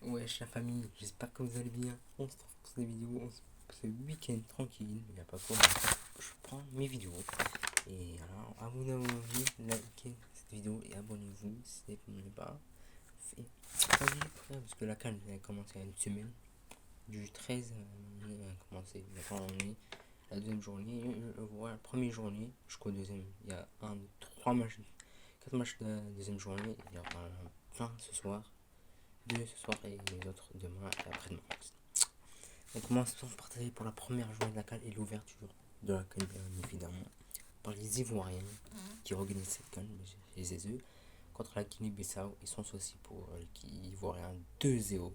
Wesh la famille, j'espère que vous allez bien. On se trouve pour cette vidéo, ce week-end tranquille, il n'y a pas quoi. Je prends mes vidéos. Et alors, à vous d'avoir vu, likez cette vidéo et abonnez-vous si vous n'avez pas fait. Parce que la canne a commencé il y a une semaine. Du 13, on a commencé. Maintenant on est la deuxième journée. Voilà, la première journée jusqu'au deuxième. Il y a 4 matchs de la deuxième journée. Il y aura plein ce soir. 2 ce soir et les autres demain et après-demain. On commence par partager pour la première journée de la CAN et l'ouverture de la CAN, bien évidemment, par les Ivoiriens qui organisent cette CAN, les ESE, contre la Guinée-Bissau. Ils sont aussi pour les Ivoiriens 2-0.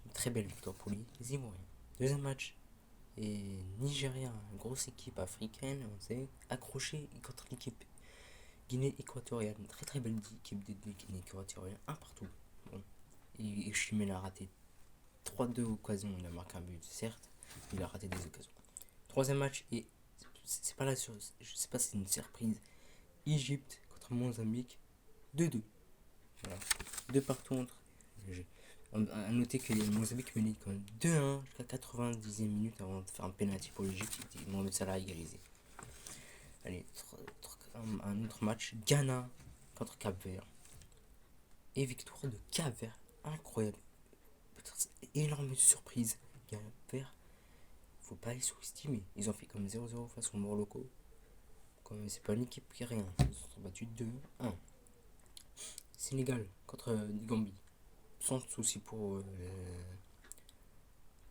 Une très belle victoire pour les Ivoiriens. Deuxième match, et Nigeria, une grosse équipe africaine, on sait, accrochée contre l'équipe Guinée équatoriale. Une très très belle équipe de Guinée équatoriale, un partout. Bon. Et Chimène a raté 3-2 occasions, il a marqué un but, certes, il a raté des occasions. Troisième match, et c'est pas là, je sais pas si c'est une surprise, Égypte contre Mozambique, 2-2. Voilà, 2 partout entre. À noter que les Mozambique menait quand même 2-1 jusqu'à 90e minute avant de faire un penalty pour l'Égypte, et Mohamed Salah a égalisé. Allez, un autre match, Ghana contre Cap-Vert. Et victoire de Cap-Vert, incroyable. Énorme surprise. Cap-Vert, faut pas les sous-estimer. Ils ont fait comme 0-0 face aux Morlocco. Comme c'est pas une équipe qui a rien. Ils se sont battus 2-1. Sénégal contre Gambie. Sans souci pour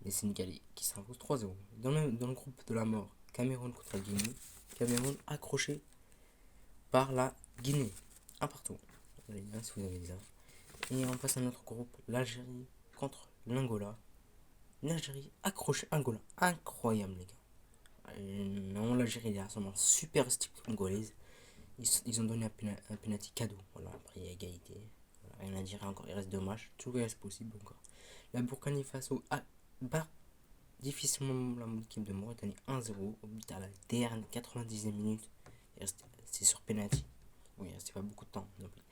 les Sénégalais qui s'imposent 3-0. Dans le groupe de la mort, Cameroun contre la Guinée. Cameroun accroché par la Guinée. Un partout. Les gars, si vous avez ça. Et on passe à notre groupe, l'Algérie contre l'Angola. L'Algérie accroché Angola. Incroyable, les gars. Non, l'Algérie est absolument super style congolaise. Ils ont donné un penalty cadeau. Voilà, après il y a égalité. Voilà, rien à dire encore. Il reste 2 matchs. Tout reste possible encore. La Burkina Faso a bat difficilement la équipe de Mauritanie 1-0 au but à la dernière 90e minute. C'est sur penalty. Oui, il restait pas beaucoup de temps non plus.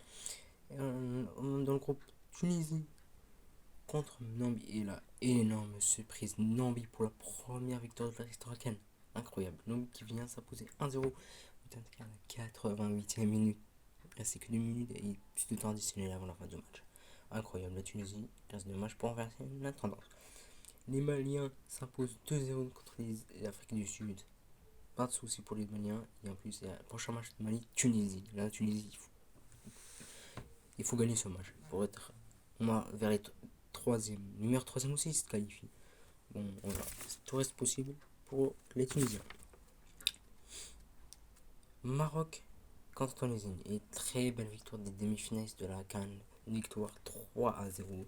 Dans le groupe, Tunisie contre Namibie. Et là, énorme surprise. Namibie pour la première victoire de l'histoire CAN. Incroyable. Namibie qui vient s'imposer 1-0 à la 88e minute. C'est que 2 minutes et plus de temps additionnel avant la fin du match. Incroyable, la Tunisie reste 2 matchs pour renverser la tendance. Les Maliens s'imposent 2-0 contre les Africains du Sud. Pas de soucis pour les Maliens. Et en plus, le prochain match de Mali, Tunisie. La Tunisie, il faut gagner ce match pour être vers les 3e. Le meilleur 3e aussi, il se qualifie. Bon, on va. Tout reste possible pour les Tunisiens. Maroc contre Tunisie. Et très belle victoire des demi-finalistes de la CAN. Une victoire 3-0.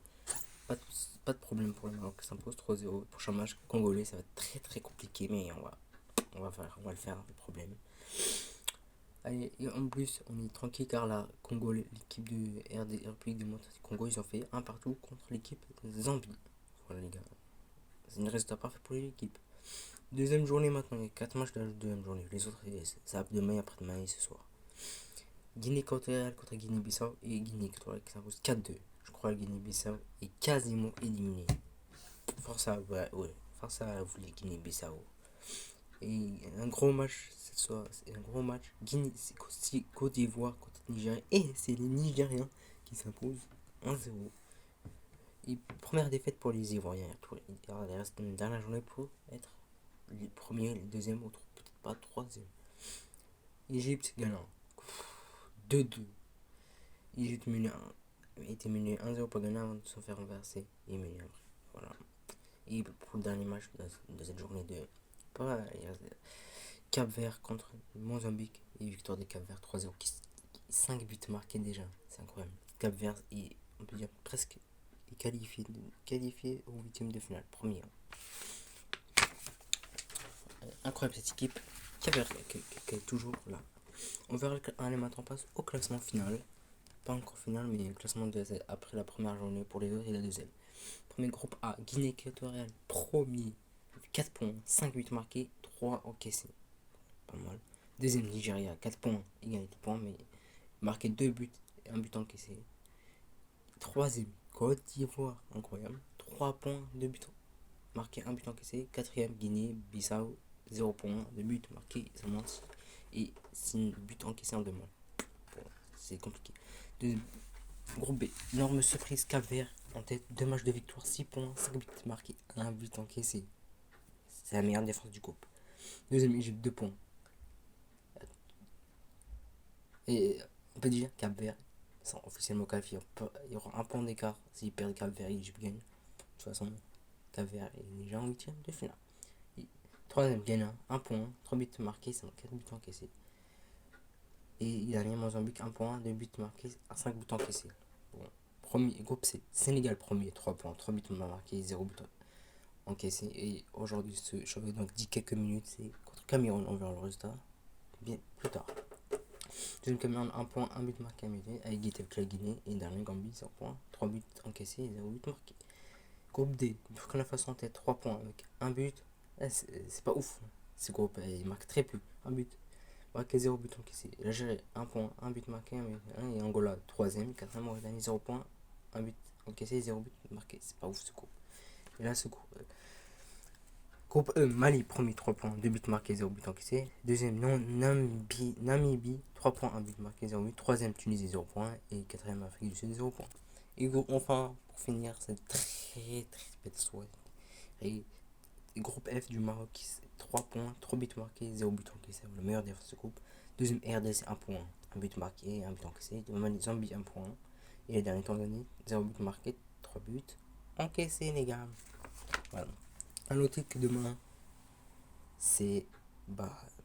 Pas de problème pour le Maroc qui s'impose 3-0. Prochain match congolais, ça va être très très compliqué, mais on va le faire, le problème. Allez, et en plus, on est tranquille car la Congo, l'équipe de République démocratique du Congo, ils ont fait un partout contre l'équipe Zambie. Voilà les gars, c'est une résultat parfait pour l'équipe. Deuxième journée maintenant, il y a 4 matchs de la deuxième journée. Les autres, c'est demain, après-demain et ce soir. Guinée équatoriale contre Guinée-Bissau et Guinée équatoriale qui s'impose 4-2. Je crois que Guinée-Bissau est quasiment éliminé. Force à vous les Guinée-Bissau. Et un gros match cette soirée, c'est un gros match. Guinée, c'est Côte d'Ivoire contre Nigeria. Et c'est les Nigériens qui s'imposent 1-0. Et première défaite pour les Ivoiriens. Il reste une dernière journée pour être le premier, le deuxième, ou peut-être pas troisième. Égypte gagnant 2-2. Égypte était mené 1-0 pour gagner avant de se faire renverser. Et mené après. Voilà. Et pour le dernier match de cette journée de Cap Vert contre Mozambique et victoire de Cap Vert 3-0. 5 buts marqués déjà, c'est incroyable. Cap Vert est, on peut dire, presque qualifié au 8ème de finale, premier. Incroyable cette équipe. Cap Vert qui est toujours là. On verra les maintenant passe au classement final. Pas encore final, mais le classement après la première journée pour les autres et la deuxième. Premier groupe A, Guinée équatoriale, premier, 4 points, 5 buts marqués, 3 encaissés. Pas mal. Deuxième, Nigeria, 4 points, égalité de points, mais marqué 2 buts et un but encaissé. Troisième, Côte d'Ivoire, incroyable. 3 points, 2 buts marqués, 1 but encaissé. Quatrième, Guinée, Bissau, 0 points, 2 buts marqués seulement. Et 6 buts encaissés en 2 mois. Bon, c'est compliqué. Groupe B, énorme surprise, Cap-Vert en tête, 2 matchs de victoire, 6 points, 5 buts marqués, 1 but encaissé. C'est la meilleure défense du groupe. Deuxième, Égypte, 2 points. Et on peut dire Cap-Vert sont officiellement qualifiés. Il y aura un point d'écart s'ils perdent Cap-Vert et l'Égypte gagne. De toute façon, Cap-Vert est déjà en huitième de finale. Troisième, Ghana, 1 point, 3 buts marqués, 4 buts encaissés. Et dernier, Mozambique, 1 point, 2 buts marqués, 5 buts encaissés. Bon. Premier, groupe C, Sénégal premier, 3 points, 3 buts marqués, 0 but encaissé. Et aujourd'hui, ce championnat, donc dit quelques minutes, c'est contre Cameroun, on verra le résultat bien plus tard. Deuxième Cameroun, 1 point, 1 but marqué à midi, à égalité avec la Guinée. Et dernier Gambie, 0 points, 3 buts encaissés et 0 but marqué. Groupe D, Burkina Faso en tête, 3 points avec 1 but. C'est pas ouf, ce groupe, il marque très peu, 1 but. Marqué 0 but encaissé. L'Algérie, 1 point, 1 but marqué, 1 but. Et Angola, 3ème, 4ème, Mauritanie, 0 point, 1 but encaissé, 0 but marqué. C'est pas ouf ce groupe. Et là, ce groupe. Groupe E, Mali, premier, 3 points, 2 buts marqués, 0 but encaissé. Deuxième, Namibie, 3 points, 1 but marqué, 0 but. Troisième, Tunisie, 0 points. Et quatrième, Afrique du Sud, 0 points. Et enfin, pour finir, cette très belle soirée. Et groupe F du Maroc, 3 points, 3 buts marqués, 0 but encaissé. Le meilleur défense de ce groupe. Deuxième, RDC, 1 point, 1 but marqué, 1 but encaissé. Deuxième, Zambie, 1 point. Et le dernier, Tanzanie, 0 but marqué, 3 buts encaissés, les gars. Voilà. A noter que demain, c'est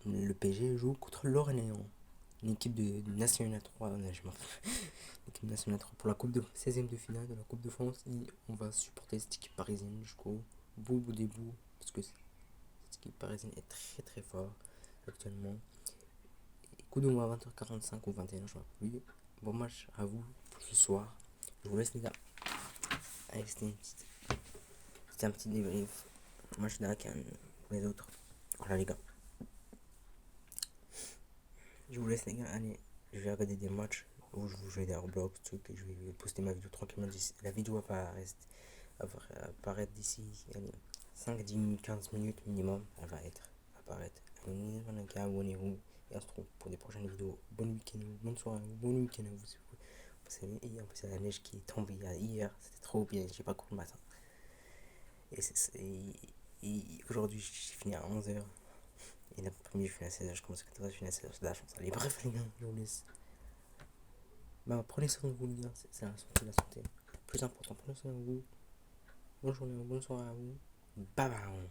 le PSG joue contre l'Orléans, une équipe de National 3. L'équipe nationale 3 pour la coupe de 16e de finale de la Coupe de France. Et on va supporter cette équipe parisienne jusqu'au bout des bouts, parce que cette équipe parisienne est très forte actuellement. Et coup de moi à 20h45 ou 21h, je crois. Oui, bon match à vous pour ce soir. Je vous laisse, les gars. Allez, c'était un petit débrief. Moi je suis d'accord avec les autres. Voilà, les gars. Je vous laisse, les gars. Allez, je vais regarder des matchs où je vous joue des Roblox, trucs, et je vais poster ma vidéo tranquillement. La vidéo va apparaître d'ici 5, 10 minutes, 15 minutes minimum. Elle va apparaître. Allez, les gars, abonnez-vous. Et on se retrouve pour des prochaines vidéos. Bon week-end, bonne soirée, bon week-end à vous. Vous savez, et en plus, il y a la neige qui est tombée hier. C'était trop bien. J'ai pas couru le matin. Et aujourd'hui, j'ai fini à 11h. Et l'après-midi, je finis à 16h. Je commence à 14h, je finis à 16h. C'est de la chance. Allez, bref, les gars, je vous laisse. Prenez soin de vous, les gars. C'est la santé, la santé. Plus important, prenez soin de vous. Bonne journée, bonne soirée à vous. Bye bye.